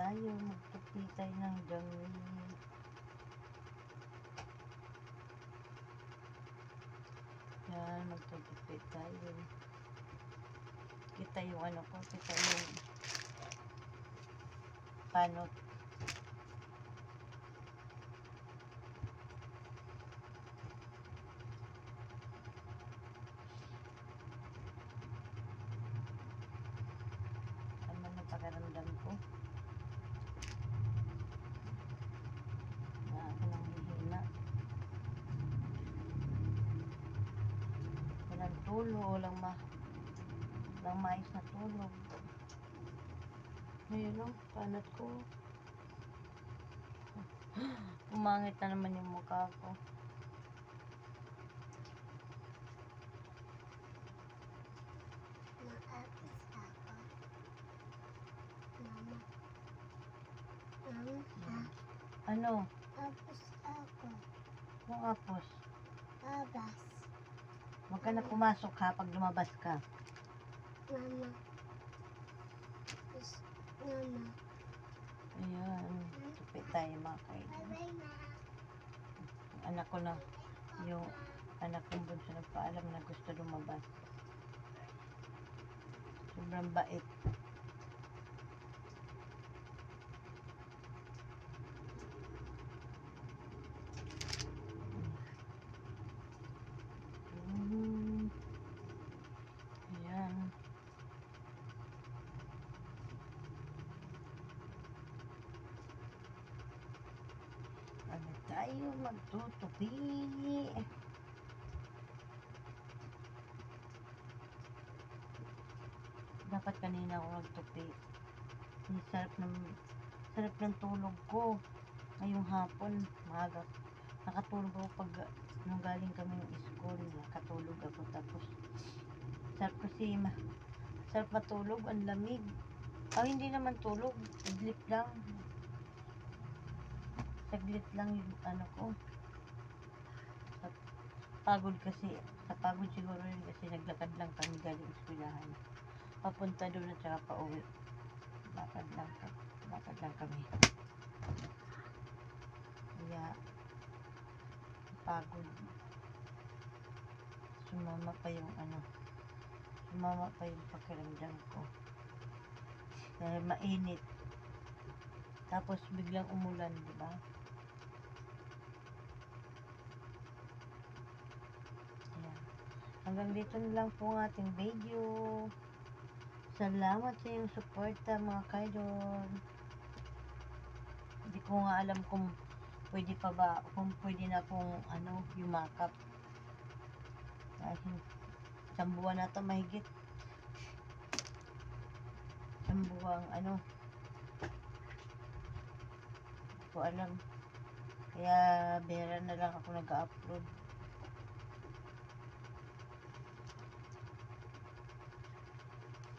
tayo. Magtupi tayo ng dami. Yan, magtutupi tayo. Kita yung ano ko, kita yung panot. Ano na pakaramdam ko? Ako nang hihina. Walang tulog, walang mais na tulog. Ayun o, panot ko. Umangit na naman yung mukha ko. Maapos ako. Mama. Ano? Apos ako. Anong apos? Abas. Huwag ka na pumasok ha pag lumabas ka. Mama. Mama. Ayan, tupi tayo mga kaibigan. Bye-bye na. Anak ko na, yung anak kong bunso nagpaalam na gusto lumabas. Sobrang bait. Ayan. Ano tayo magtutupi? Dapat kanina ako magtupi. Sarap ng tulog ko. Ngayong hapon, maaga. Nakatulog ako pag nung galing kami ng school. Nakatulog ako tapos sarap kasi sarap matulog, ang lamig. Hindi naman tulog, saglit lang. Saglit lang yung ano ko. Pagod kasi, sa pagod siguro yun kasi naglakad lang kami galing eskwelahan. Papunta doon at saka pauwi. Lakad lang kami. Kaya, pagod. Sumama pa yung pakiramdam ko. Dahil mainit. Tapos biglang umulan, di ba? Ayan. Hanggang dito na lang po ang ating video. Salamat sa iyong suporta mga kaidol. Hindi ko nga alam kung pwede pa ba, kung pwede na akong yumakap. Dahil isang buwan na ito mahigit. Isang buwang hindi ko alam. Kaya bihira na lang ako nag-upload.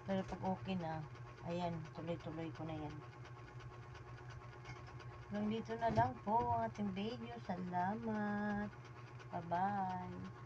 Pero pag okay na, ayan, tuloy-tuloy ko na yan. Hanggang dito na lang po ang ating video. Salamat. Bye-bye.